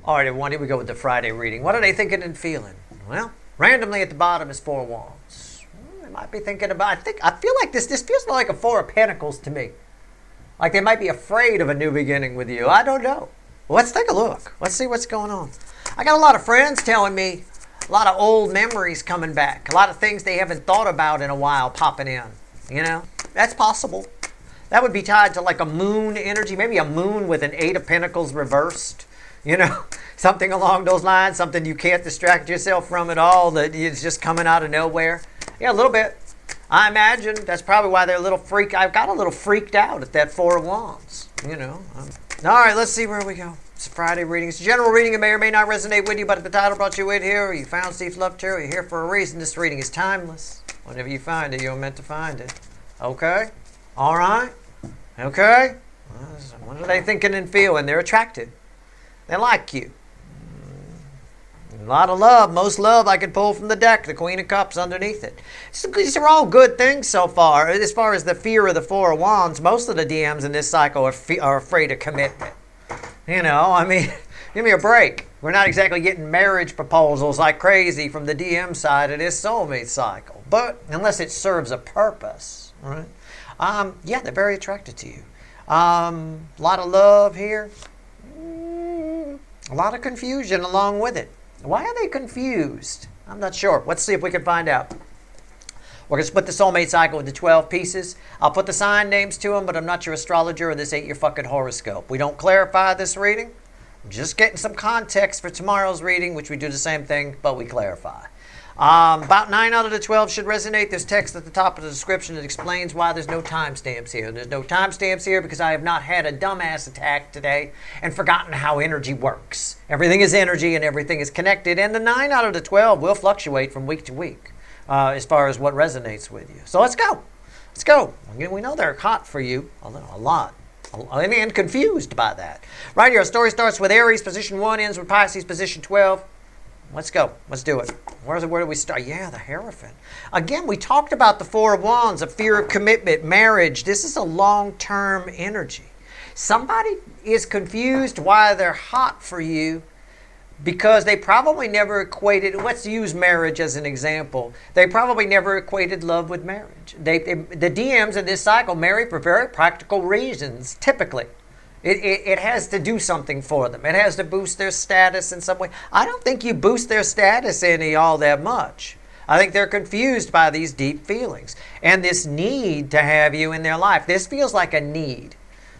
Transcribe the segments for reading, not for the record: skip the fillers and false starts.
All right, everyone, here we go with the Friday reading. What are they thinking and feeling? Well, randomly at the bottom is Four Wands. They might be thinking about, I feel like this feels like a Four of Pentacles to me. Like they might be afraid of a new beginning with you. I don't know. Well, let's take a look. Let's see what's going on. I got a lot of friends telling me a lot of old memories coming back. A lot of things they haven't thought about in a while popping in. You know, that's possible. That would be tied to like a moon energy, maybe a moon with an Eight of Pentacles reversed. You know, something along those lines, something you can't distract yourself from at all, that is just coming out of nowhere. Yeah, a little bit. I imagine that's probably why they're a little I've got a little freaked out at that Four of Wands, you know. All right, let's see where we go. It's a Friday reading. It's a general reading. It may or may not resonate with you, but if the title brought you in here, or you found Steve's Love Tarot, you're here for a reason. This reading is timeless. Whenever you find it, you're meant to find it. Okay? All right? Okay? What are they thinking and feeling? They're attracted. They like you. A lot of love. Most love I could pull from the deck. The Queen of Cups underneath it. So these are all good things so far. As far as the fear of the Four of Wands, most of the DMs in this cycle are afraid of commitment. You know, I mean, give me a break. We're not exactly getting marriage proposals like crazy from the DM side of this soulmate cycle. But unless it serves a purpose, right? Yeah, they're very attracted to you. A lot of love here. A lot of confusion along with it. Why are they confused? I'm not sure. Let's see if we can find out. We're going to split the soulmate cycle into 12 pieces. I'll put the sign names to them, but I'm not your astrologer, and this ain't your fucking horoscope. We don't clarify this reading. I'm just getting some context for tomorrow's reading, which we do the same thing, but we clarify. About 9 out of the 12 should resonate. There's text at the top of the description that explains why there's no timestamps here. There's no timestamps here because I have not had a dumbass attack today and forgotten how energy works. Everything is energy and everything is connected. And the 9 out of the 12 will fluctuate from week to week as far as what resonates with you. So let's go. Let's go. We know they're hot for you. A lot. And confused by that. Right here, our story starts with Aries, position 1, ends with Pisces, position 12. Let's go. Let's do it. Where do we start? Yeah, the Hierophant. Again, we talked about the Four of Wands, a fear of commitment, marriage. This is a long-term energy. Somebody is confused why they're hot for you because they probably never equated, let's use marriage as an example. They probably never equated love with marriage. The DMs in this cycle marry for very practical reasons, typically. It has to do something for them. It has to boost their status in some way. I don't think you boost their status any all that much. I think they're confused by these deep feelings and this need to have you in their life. This feels like a need.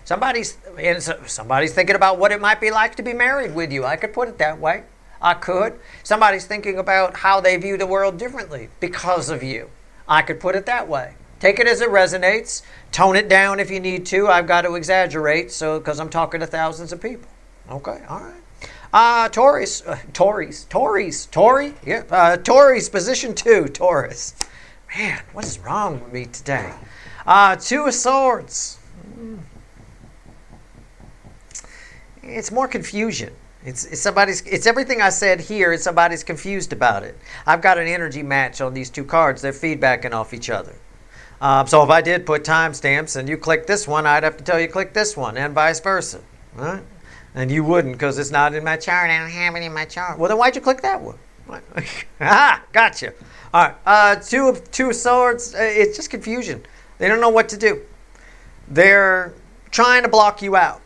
Somebody's thinking about what it might be like to be married with you. I could put it that way. I could. Somebody's thinking about how they view the world differently because of you. I could put it that way. Take it as it resonates. Tone it down if you need to. I've got to exaggerate because I'm talking to thousands of people. Okay, all right. Taurus, position 2, Taurus. Man, what is wrong with me today? 2 of Swords. It's more confusion. It's everything I said here, and somebody's confused about it. I've got an energy match on these 2 cards. They're feedbacking off each other. So if I did put timestamps and you click this one, I'd have to tell you click this one and vice versa. Right? And you wouldn't because it's not in my chart. I don't have it in my chart. Well, then why'd you click that one? Gotcha. All right. Two of Swords. It's just confusion. They don't know what to do. They're trying to block you out.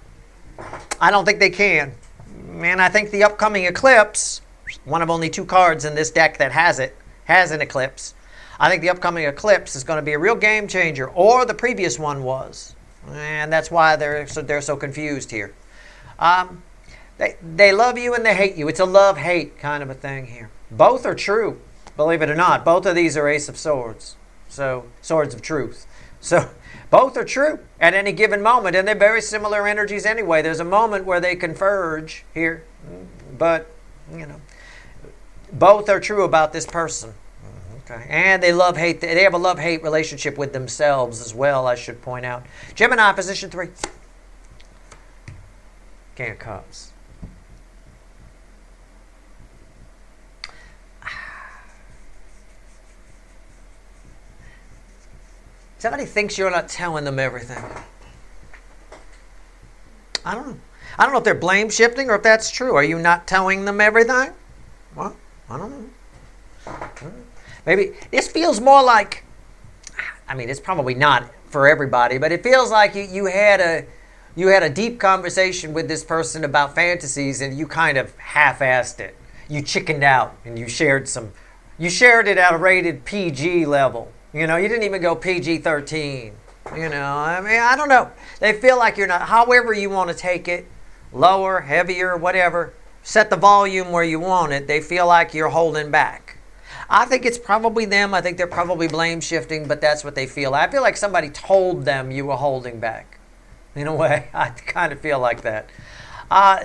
I don't think they can. And I think the upcoming eclipse, one of only 2 cards in this deck that has an eclipse. I think the upcoming eclipse is going to be a real game changer, or the previous one was. And that's why they're so confused here. They love you and they hate you. It's a love-hate kind of a thing here. Both are true, believe it or not. Both of these are Ace of Swords, so Swords of Truth. So both are true at any given moment, and they're very similar energies anyway. There's a moment where they converge here, but, you know, both are true about this person. Okay. And they have a love-hate relationship with themselves as well, I should point out. Gemini, position 3. King of Cups. Somebody thinks you're not telling them everything. I don't know. I don't know if they're blame shifting or if that's true. Are you not telling them everything? Well, I don't know. Maybe this feels more like, I mean, it's probably not for everybody, but it feels like you had a deep conversation with this person about fantasies and you kind of half-assed it. You chickened out and you shared it at a rated PG level. You know, you didn't even go PG-13. You know, I mean, I don't know. They feel like you're not, however you want to take it, lower, heavier, whatever, set the volume where you want it. They feel like you're holding back. I think it's probably them. I think they're probably blame shifting, but that's what they feel. I feel like somebody told them you were holding back. In a way, I kind of feel like that.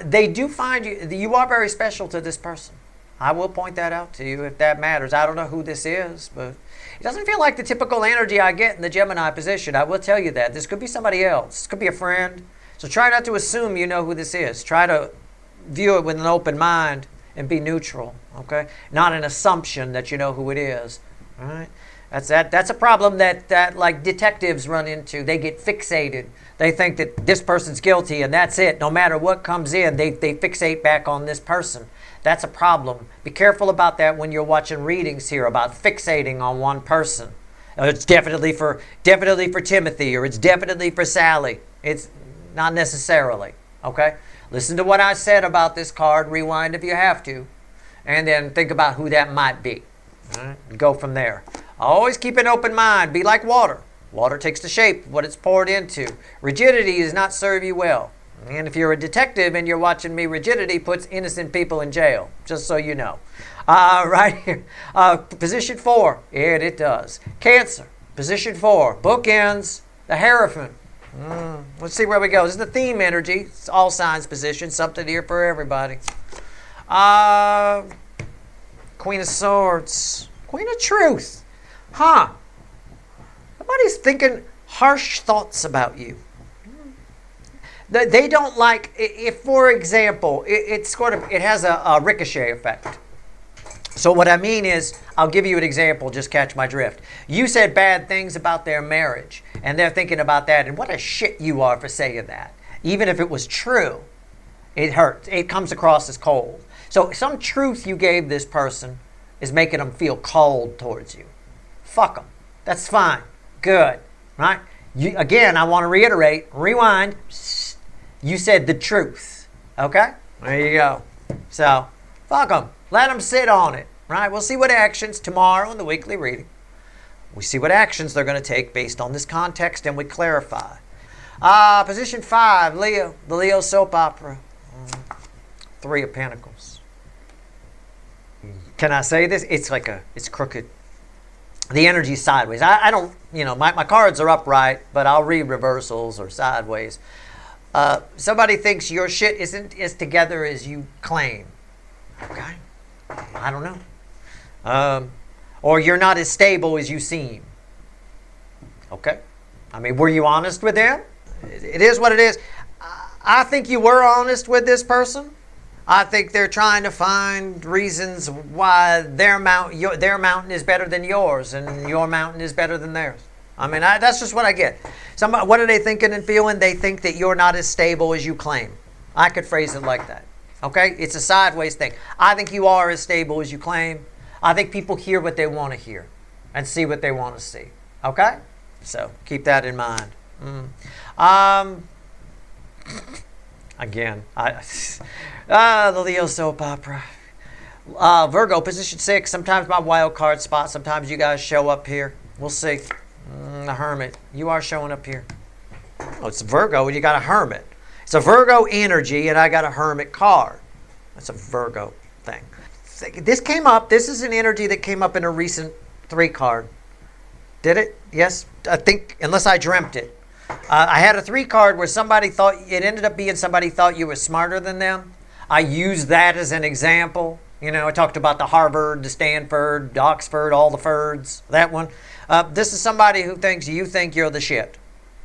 They do find you are very special to this person. I will point that out to you if that matters. I don't know who this is, but it doesn't feel like the typical energy I get in the Gemini position. I will tell you that. This could be somebody else. This could be a friend. So try not to assume you know who this is. Try to view it with an open mind and be neutral, okay? Not an assumption that you know who it is, all right? That's a problem that like detectives run into. They get fixated. They think that this person's guilty and that's it. No matter what comes in, they fixate back on this person. That's a problem. Be careful about that when you're watching readings here about fixating on one person. It's definitely for Timothy, or it's definitely for Sally. It's not necessarily, okay? Listen to what I said about this card, rewind if you have to, and then think about who that might be. All right? Go from there. Always keep an open mind. Be like water. Water takes the shape of what it's poured into. Rigidity does not serve you well. And if you're a detective and you're watching me, rigidity puts innocent people in jail, just so you know. Right here. Position 4. It does. Cancer. Position 4. Bookends. The Hierophant. Let's see where we go. This is the theme energy. It's all signs position. Something here for everybody. Queen of Swords. Queen of Truth. Somebody's thinking harsh thoughts about you. They don't like, if for example, it has a ricochet effect. So what I mean is, I'll give you an example, just catch my drift. You said bad things about their marriage, and they're thinking about that, and what a shit you are for saying that. Even if it was true, it hurts. It comes across as cold. So some truth you gave this person is making them feel cold towards you. Fuck them. That's fine. Good. Right? Again, I want to reiterate, rewind. You said the truth. Okay? There you go. So, fuck them. Let them sit on it. Right? We'll see what actions tomorrow in the weekly reading. We see what actions they're going to take based on this context, and we clarify. Position 5, Leo. The Leo soap opera. 3 of Pentacles. Can I say this? It's crooked. The energy's sideways. I don't, my cards are upright, but I'll read reversals or sideways. Somebody thinks your shit isn't as together as you claim. Okay? I don't know. Or you're not as stable as you seem. Okay? I mean, were you honest with them? It is what it is. I think you were honest with this person. I think they're trying to find reasons why their mountain is better than yours and your mountain is better than theirs. I mean, that's just what I get. What are they thinking and feeling? They think that you're not as stable as you claim. I could phrase it like that. Okay? It's a sideways thing. I think you are as stable as you claim. I think people hear what they want to hear and see what they want to see. Okay? So, keep that in mind. Again, the Leo soap opera. Virgo, position 6. Sometimes my wild card spot. Sometimes you guys show up here. We'll see. The Hermit. You are showing up here. Oh, it's Virgo and you got a Hermit. It's a Virgo energy and I got a Hermit card. That's a Virgo thing. This came up. This is an energy that came up in a recent 3 card. Did it? Yes? I think, unless I dreamt it. I had a 3 card where somebody thought, it ended up being somebody thought you were smarter than them. I used that as an example. I talked about the Harvard, the Stanford, the Oxford, all the Fords, that one. This is somebody who thinks you think you're the shit,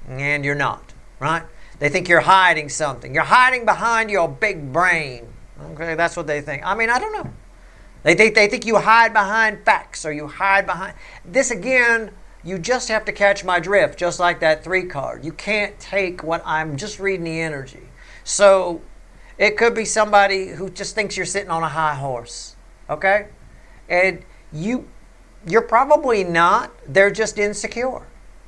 and you're not, right? They think you're hiding something. You're hiding behind your big brain. Okay, that's what they think. I mean, I don't know. They think you hide behind facts, or you hide behind... This, again, you just have to catch my drift, just like that 3 card. You can't take what I'm just reading the energy. So it could be somebody who just thinks you're sitting on a high horse, okay? And you're probably not. They're just insecure,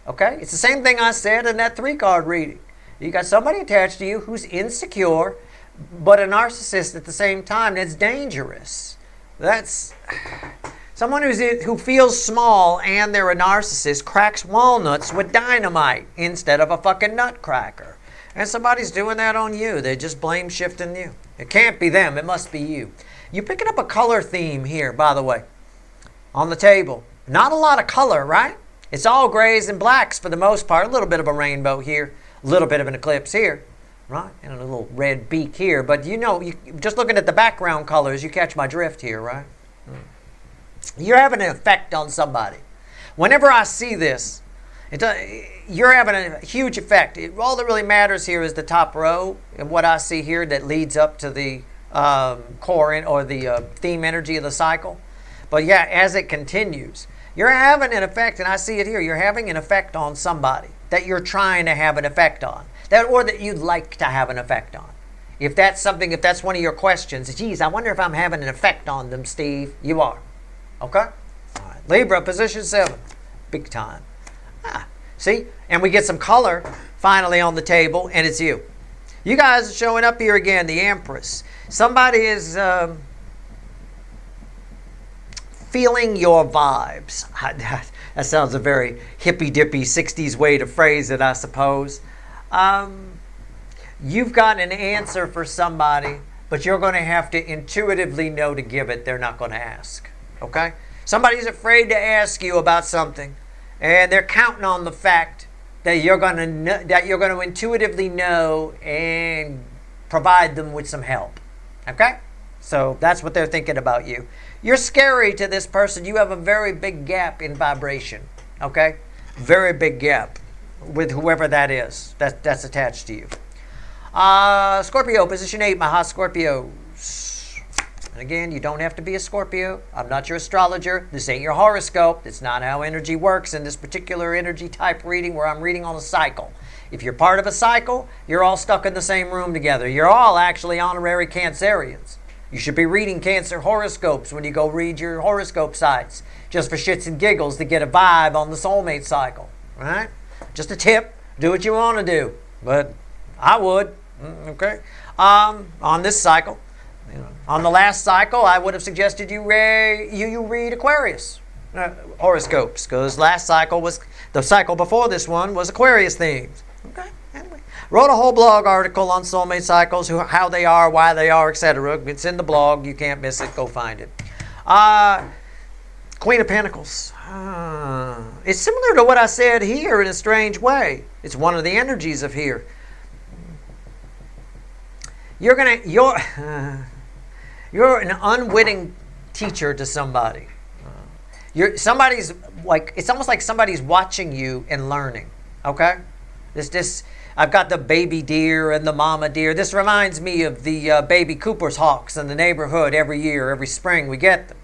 okay? It's the same thing I said in that 3-card reading. You got somebody attached to you who's insecure, but a narcissist at the same time. That's dangerous. That's someone who feels small and they're a narcissist cracks walnuts with dynamite instead of a fucking nutcracker. And somebody's doing that on you. They're just blame shifting you. It can't be them. It must be you. You're picking up a color theme here, by the way, on the table. Not a lot of color, right? It's all grays and blacks for the most part. A little bit of a rainbow here. A little bit of an eclipse here, right? And a little red beak here. But just looking at the background colors, you catch my drift here, right? You're having an effect on somebody. Whenever I see this, you're having a huge effect. All that really matters here is the top row and what I see here that leads up to the core or the theme energy of the cycle. But yeah, as it continues, you're having an effect, and I see it here. You're having an effect on somebody that you're trying to have an effect on, or that you'd like to have an effect on. If that's one of your questions, geez, I wonder if I'm having an effect on them, Steve. You are. Okay? All right. Libra, position 7. Big time. See? And we get some color finally on the table, and it's you. You guys are showing up here again, the Empress. Somebody is feeling your vibes. That sounds a very hippy-dippy 60s way to phrase it, I suppose. You've got an answer for somebody, but you're going to have to intuitively know to give it. They're not going to ask. Okay? Somebody's afraid to ask you about something, and they're counting on the fact that you're going to intuitively know and provide them with some help. Okay? So that's what they're thinking about you. You're scary to this person. You have a very big gap in vibration. Okay? Very big gap with whoever that is that's attached to you. Scorpio, position 8, my hot Scorpios. And again, you don't have to be a Scorpio. I'm not your astrologer. This ain't your horoscope. That's not how energy works in this particular energy type reading where I'm reading on a cycle. If you're part of a cycle, you're all stuck in the same room together. You're all actually honorary Cancerians. You should be reading Cancer horoscopes when you go read your horoscope sites, just for shits and giggles to get a vibe on the soulmate cycle. Right? Just a tip. Do what you want to do. But I would. Okay? On this cycle. On the last cycle, I would have suggested you read Aquarius horoscopes, because last cycle was, the cycle before this one was Aquarius themed. Okay? Anyway. Wrote a whole blog article on soulmate cycles, how they are, why they are, etc. It's in the blog. You can't miss it. Go find it. Queen of Pentacles. It's similar to what I said here in a strange way. It's one of the energies of here. You're an unwitting teacher to somebody. It's almost like somebody's watching you and learning. Okay? I've got the baby deer and the mama deer. This reminds me of the baby Cooper's hawks in the neighborhood every year, every spring we get them.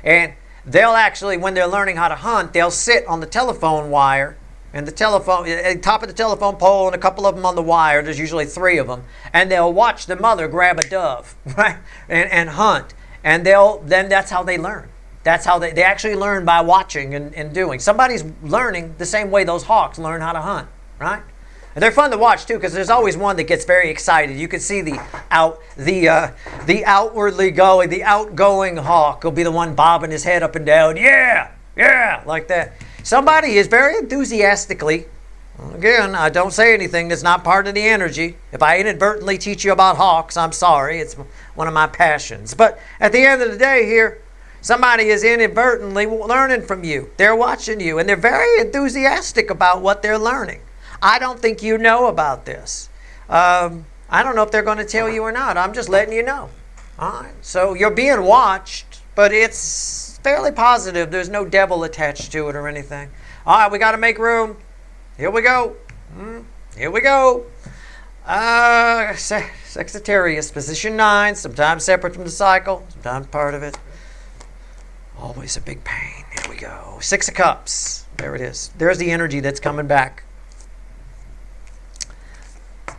And they'll actually, when they're learning how to hunt, they'll sit on the telephone wire and top of the telephone pole, and a couple of them on the wire. There's usually 3 of them, and they'll watch the mother grab a dove, right, and hunt. And then that's how they learn. That's how they actually learn, by watching and doing. Somebody's learning the same way those hawks learn how to hunt, right? And they're fun to watch too, because there's always one that gets very excited. You can see the outgoing hawk will be the one bobbing his head up and down. Yeah, like that. Somebody is very enthusiastically. Again, I don't say anything that's not part of the energy. If I inadvertently teach you about hawks, I'm sorry. It's one of my passions. But at the end of the day here, somebody is inadvertently learning from you. They're watching you, and they're very enthusiastic about what they're learning. I don't think you know about this. I don't know if they're going to tell you or not. I'm just letting you know. All right. So you're being watched, but it's fairly positive. There's no devil attached to it or anything. All right, we got to make room. Here we go. Here we go. Sagittarius, position 9, sometimes separate from the cycle, sometimes part of it. Always a big pain. Here we go. 6 of Cups. There it is. There's the energy that's coming back.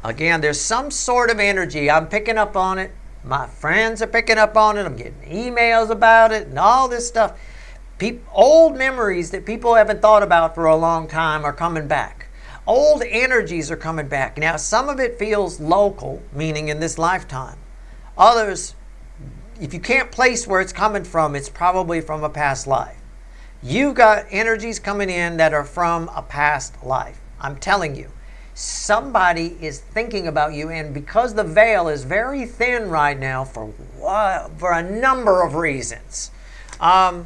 Again, there's some sort of energy. I'm picking up on it. My friends are picking up on it. I'm getting emails about it and all this stuff. Old memories that people haven't thought about for a long time are coming back. Old energies are coming back. Now, some of it feels local, meaning in this lifetime. Others, if you can't place where it's coming from, it's probably from a past life. You've got energies coming in that are from a past life. I'm telling you, somebody is thinking about you, and because the veil is very thin right now for a number of reasons. And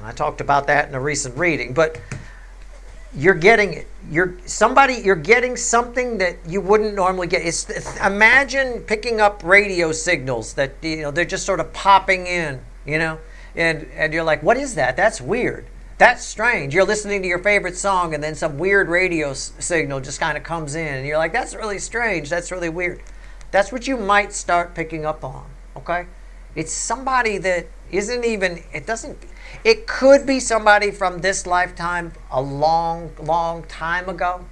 I talked about that in a recent reading, but you're getting it. You're getting something that you wouldn't normally get. Imagine picking up radio signals that they're just sort of popping in, and you're like, what is that? That's weird. That's strange. You're listening to your favorite song, and then some weird radio signal just kind of comes in, and you're like, that's really strange. That's really weird. That's what you might start picking up on. Okay, it's somebody that isn't even. It could be somebody from this lifetime a long, long time ago,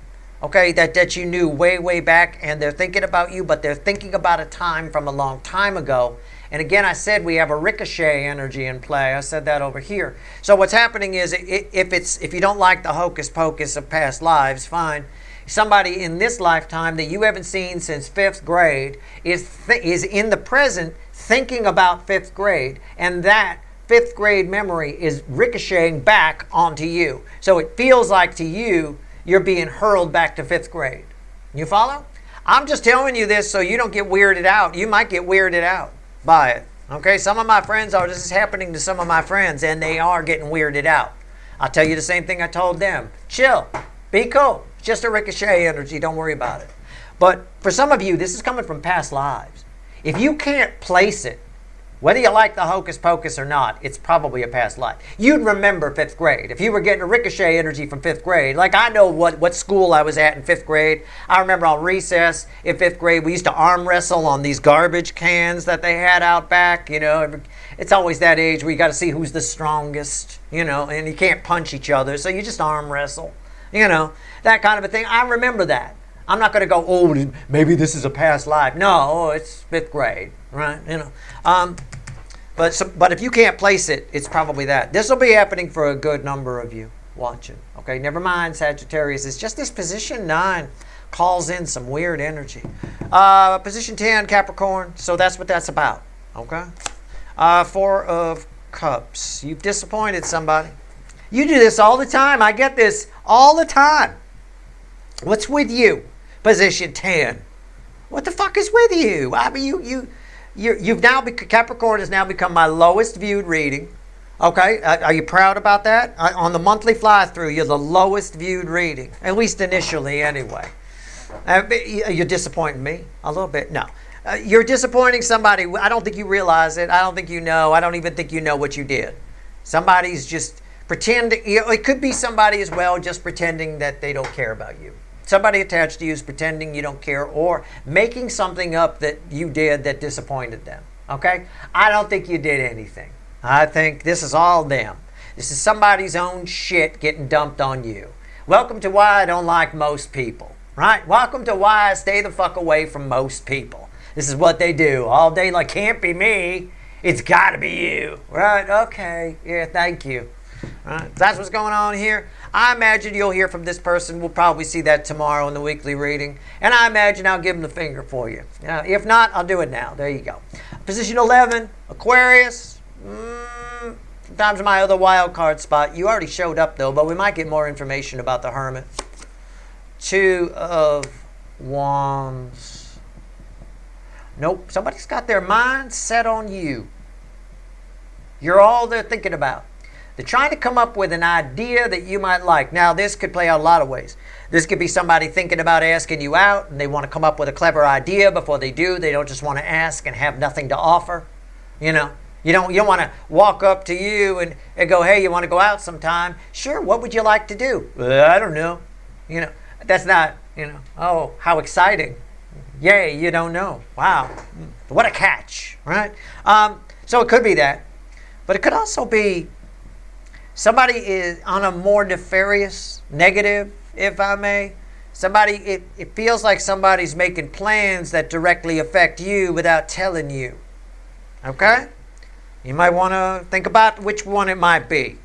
okay, that you knew way, way back, and they're thinking about you, but they're thinking about a time from a long time ago. And again, I said we have a ricochet energy in play. I said that over here. So what's happening is if you don't like the hocus pocus of past lives, fine. Somebody in this lifetime that you haven't seen since 5th grade is in the present thinking about 5th grade, and that 5th grade memory is ricocheting back onto you. So it feels like to you, you're being hurled back to 5th grade. You follow? I'm just telling you this so you don't get weirded out. You might get weirded out by it. Okay? Some of my friends this is happening to some of my friends, and they are getting weirded out. I'll tell you the same thing I told them. Chill. Be cool. It's just a ricochet energy. Don't worry about it. But for some of you, this is coming from past lives. If you can't place it, whether you like the hocus pocus or not, it's probably a past life. You'd remember 5th grade. If you were getting a ricochet energy from 5th grade, like I know what school I was at in 5th grade. I remember on recess in 5th grade, we used to arm wrestle on these garbage cans that they had out back. It's always that age where you got to see who's the strongest, and you can't punch each other, so you just arm wrestle, that kind of a thing. I remember that. I'm not going to go, maybe this is a past life. No, it's 5th grade, right? But if you can't place it, it's probably that. This will be happening for a good number of you watching. Okay, never mind Sagittarius. It's just this position 9 calls in some weird energy. Position 10, Capricorn. So that's what that's about. Okay. 4 of Cups. You've disappointed somebody. You do this all the time. I get this all the time. What's with you? Position 10. What the fuck is with you? I mean, you've now Capricorn has now become my lowest viewed reading. Okay, are you proud about that? On the monthly fly through, you're the lowest viewed reading, at least initially, anyway. You're disappointing me a little bit. No, you're disappointing somebody. I don't think you realize it. I don't think you know. I don't even think you know what you did. Somebody's just pretending. It could be somebody as well, just pretending that they don't care about you. Somebody attached to you is pretending you don't care or making something up that you did that disappointed them. Okay? I don't think you did anything. I think this is all them. This is somebody's own shit getting dumped on you. Welcome to why I don't like most people. Right? Welcome to why I stay the fuck away from most people. This is what they do all day. Like, can't be me. It's got to be you. Right? Okay. Yeah, thank you. Right. That's what's going on here. I imagine you'll hear from this person. We'll probably see that tomorrow in the weekly reading. And I imagine I'll give them the finger for you. If not, I'll do it now. There you go. Position 11, Aquarius. Sometimes my other wild card spot. You already showed up, though, but we might get more information about the Hermit. 2 of Wands. Nope. Somebody's got their mind set on you. You're all they're thinking about. They're trying to come up with an idea that you might like. Now, this could play out a lot of ways. This could be somebody thinking about asking you out, and they want to come up with a clever idea before they do. They don't just want to ask and have nothing to offer. You don't want to walk up to you and go, hey, you want to go out sometime? Sure, what would you like to do? I don't know. That's not, oh, how exciting. Yay, you don't know. Wow. What a catch, right? So it could be that. But it could also be somebody is on a more nefarious, negative, if I may. It feels like somebody's making plans that directly affect you without telling you. Okay? You might want to think about which one it might be.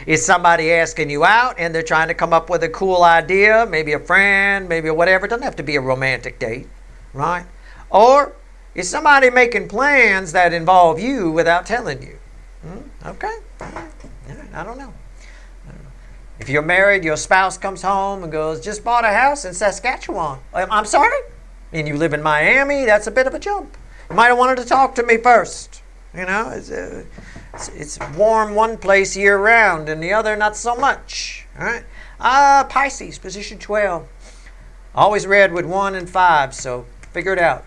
Is somebody asking you out and they're trying to come up with a cool idea, maybe a friend, maybe whatever. It doesn't have to be a romantic date, right? Or is somebody making plans that involve you without telling you? Okay. I don't know. If you're married, your spouse comes home and goes, just bought a house in Saskatchewan. I'm sorry? And you live in Miami, that's a bit of a jump. You might have wanted to talk to me first. You know, it's warm one place year round and the other not so much. All right. Pisces, position 12. Always read with 1 and 5, so figure it out.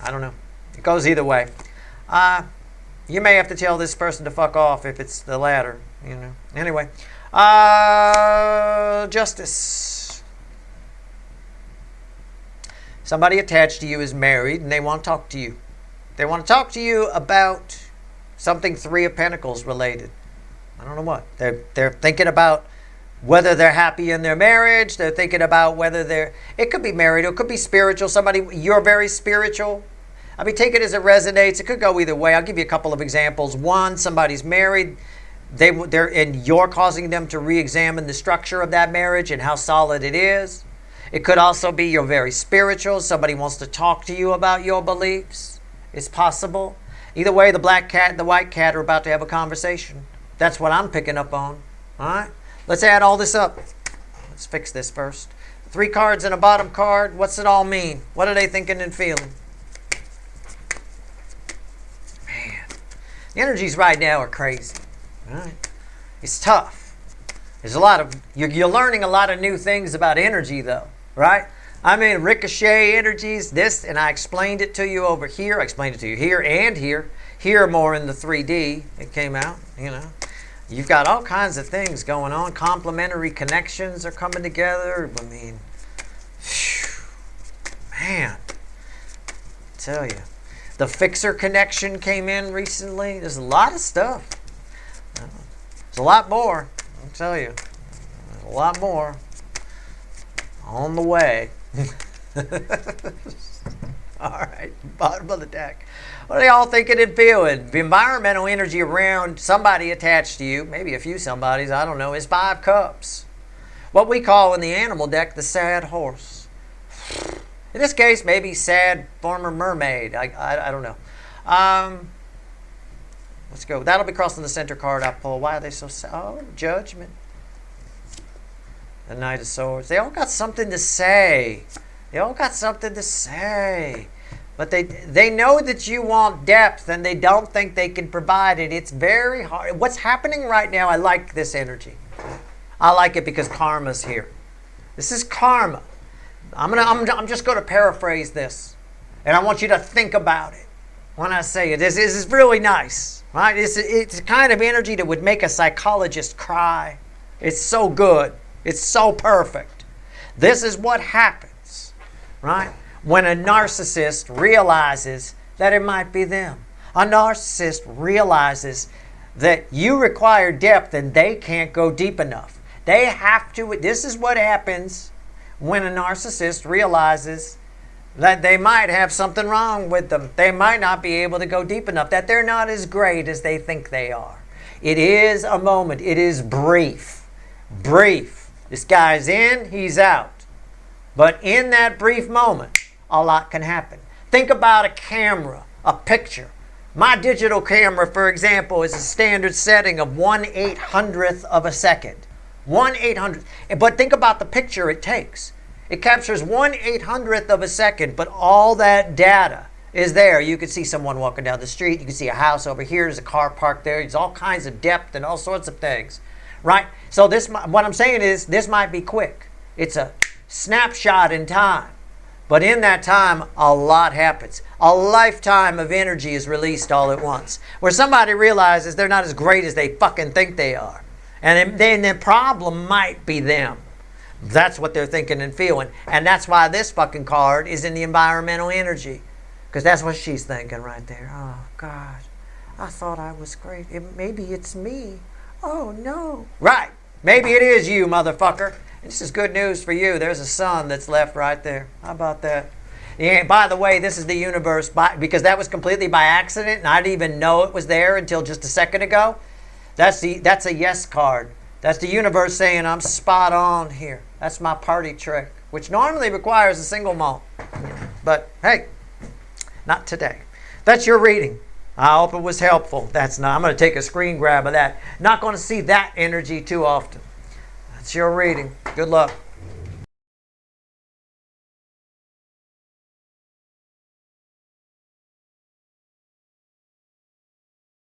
I don't know. It goes either way. You may have to tell this person to fuck off if it's the latter. You know. Anyway. Justice. Somebody attached to you is married and they want to talk to you. They want to talk to you about something 3 of Pentacles related. I don't know what. They're thinking about whether they're happy in their marriage. They're thinking about whether it could be married, or it could be spiritual. You're very spiritual. I mean, take it as it resonates. It could go either way. I'll give you a couple of examples. One, somebody's married. You're causing them to re-examine the structure of that marriage and how solid it is. It could also be you're very spiritual. Somebody wants to talk to you about your beliefs. It's possible. Either way, the black cat and the white cat are about to have a conversation. That's what I'm picking up on. All right? Let's add all this up. Let's fix this first. 3 cards and a bottom card. What's it all mean? What are they thinking and feeling? Man, the energies right now are crazy. All right? It's tough. There's a lot of... You're learning a lot of new things about energy, though. Right? I mean, ricochet energies, this, and I explained it to you over here. I explained it to you here and here. Here more in the 3D. It came out, you know. You've got all kinds of things going on. Complementary connections are coming together. I mean, man, I tell you. The fixer connection came in recently. There's a lot of stuff. There's a lot more. I'll tell you. There's a lot more on the way. All right, bottom of the deck. What are they all thinking and feeling? The environmental energy around somebody attached to you, maybe a few somebodies, I don't know, is 5 cups. What we call in the animal deck the sad horse. In this case, maybe sad former mermaid. I don't know. Let's go. That'll be crossing the center card I pull. Why are they so sad? Oh, judgment. The Knight of Swords. They all got something to say. They all got something to say. But they know that you want depth and they don't think they can provide it. It's very hard. What's happening right now, I like this energy. I like it because karma's here. This is karma. I'm just going to paraphrase this. And I want you to think about it when I say it. This is really nice. Right? It's the kind of energy that would make a psychologist cry. It's so good. It's so perfect. This is what happens, right? When a narcissist realizes that it might be them. A narcissist realizes that you require depth and they can't go deep enough. They have to. This is what happens when a narcissist realizes that they might have something wrong with them. They might not be able to go deep enough, that they're not as great as they think they are. It is a moment. It is brief. Brief. This guy's in, he's out. But in that brief moment, a lot can happen. Think about a camera, a picture. My digital camera, for example, is a standard setting of 1/800th of a second. 1/800th. But think about the picture it takes. It captures 1/800th of a second, but all that data is there. You can see someone walking down the street. You can see a house over here. There's a car parked there. There's all kinds of depth and all sorts of things. Right? So what I'm saying is this might be quick. It's a snapshot in time. But in that time, a lot happens. A lifetime of energy is released all at once. Where somebody realizes they're not as great as they fucking think they are. And then the problem might be them. That's what they're thinking and feeling. And that's why this fucking card is in the environmental energy. Because that's what she's thinking right there. Oh, God. I thought I was great. Maybe it's me. Oh, no. Right. Maybe it is you, motherfucker. This is good news for you. There's a sun that's left right there. How about that? Yeah, by the way, this is the universe, because that was completely by accident, and I didn't even know it was there until just a second ago. That's a yes card. That's the universe saying I'm spot on here. That's my party trick, which normally requires a single malt. But hey, not today. That's your reading. I hope it was helpful. I'm going to take a screen grab of that. Not going to see that energy too often. That's your reading. Good luck.